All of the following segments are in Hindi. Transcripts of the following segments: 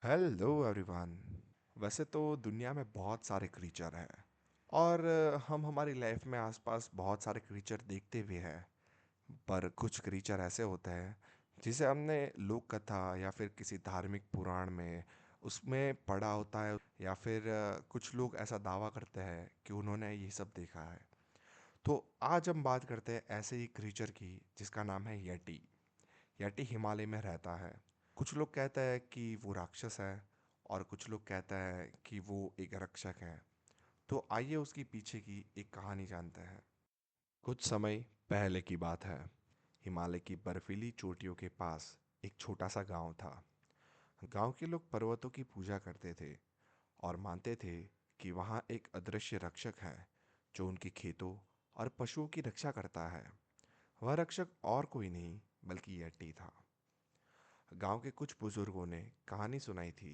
Hello everyone. वैसे तो दुनिया में बहुत सारे क्रीचर हैं और हम हमारी लाइफ में आसपास बहुत सारे क्रीचर देखते भी हैं। पर कुछ क्रीचर ऐसे होते हैं जिसे हमने लोक कथा या फिर किसी धार्मिक पुराण में उसमें पढ़ा होता है, या फिर कुछ लोग ऐसा दावा करते हैं कि उन्होंने ये सब देखा है। तो आज हम बात करते हैं ऐसे ही क्रीचर की जिसका नाम है येटी। येटी हिमालय में रहता है। कुछ लोग कहते हैं कि वो राक्षस है और कुछ लोग कहते हैं कि वो एक रक्षक है। तो आइए उसकी पीछे की एक कहानी जानते हैं। कुछ समय पहले की बात है। हिमालय की बर्फीली चोटियों के पास एक छोटा सा गांव था। गांव के लोग पर्वतों की पूजा करते थे और मानते थे कि वहाँ एक अदृश्य रक्षक है जो उनके खेतों और पशुओं की रक्षा करता है। वह रक्षक और कोई नहीं बल्कि यटी था। गांव के कुछ बुजुर्गों ने कहानी सुनाई थी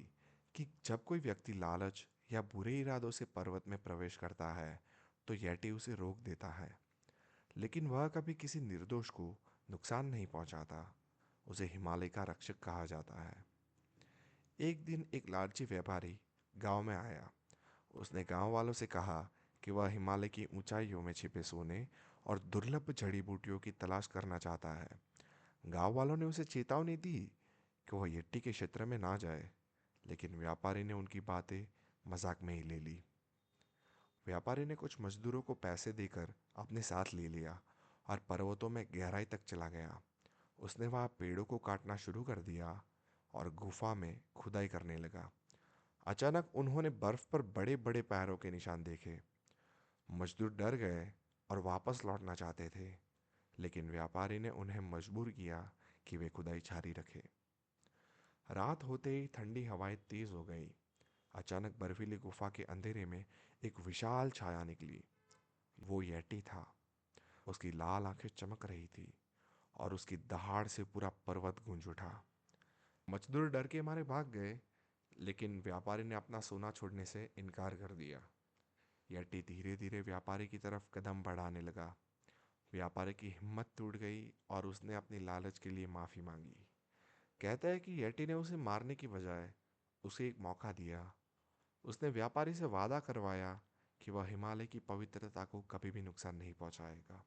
कि जब कोई व्यक्ति लालच या बुरे इरादों से पर्वत में प्रवेश करता है तो यटी उसे रोक देता है, लेकिन वह कभी किसी निर्दोष को नुकसान नहीं पहुंचाता। उसे हिमालय का रक्षक कहा जाता है। एक दिन एक लालची व्यापारी गांव में आया। उसने गांव वालों से कहा कि वह हिमालय की ऊंचाइयों में छिपे सोने और दुर्लभ जड़ी बूटियों की तलाश करना चाहता है। गांव वालों ने उसे चेतावनी दी कि वह यट्टी के क्षेत्र में ना जाए, लेकिन व्यापारी ने उनकी बातें मजाक में ही ले ली। व्यापारी ने कुछ मजदूरों को पैसे देकर अपने साथ ले लिया और पर्वतों में गहराई तक चला गया। उसने वहां पेड़ों को काटना शुरू कर दिया और गुफा में खुदाई करने लगा। अचानक उन्होंने बर्फ पर बड़े बड़े पैरों के निशान देखे। मजदूर डर गए और वापस लौटना चाहते थे, लेकिन व्यापारी ने उन्हें मजबूर किया कि वे खुदाई जारी रखें। रात होते ही ठंडी हवाएं तेज हो गई। अचानक बर्फीली गुफा के अंधेरे में एक विशाल छाया निकली। वो यटी था। उसकी लाल आंखें चमक रही थी और उसकी दहाड़ से पूरा पर्वत गूंज उठा। मजदूर डर के मारे भाग गए, लेकिन व्यापारी ने अपना सोना छोड़ने से इनकार कर दिया। यटी धीरे धीरे व्यापारी की तरफ कदम बढ़ाने लगा। व्यापारी की हिम्मत टूट गई और उसने अपनी लालच के लिए माफी मांगी। कहता है कि यटी ने उसे मारने की बजाय उसे एक मौका दिया। उसने व्यापारी से वादा करवाया कि वह हिमालय की पवित्रता को कभी भी नुकसान नहीं पहुंचाएगा।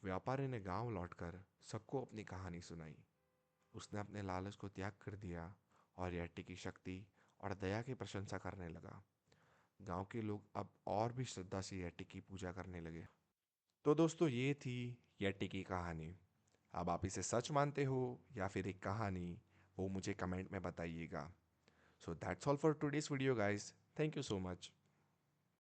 व्यापारी ने गांव लौटकर सबको अपनी कहानी सुनाई। उसने अपने लालच को त्याग कर दिया और यट्टी की शक्ति और दया की प्रशंसा करने लगा। गांव के लोग अब और भी श्रद्धा से यट्टी की पूजा करने लगे। तो दोस्तों, ये थी यट्टी की कहानी। अब आप इसे सच मानते हो या फिर एक कहानी, वो मुझे कमेंट में बताइएगा। So that's all for today's video guys. Thank you so much.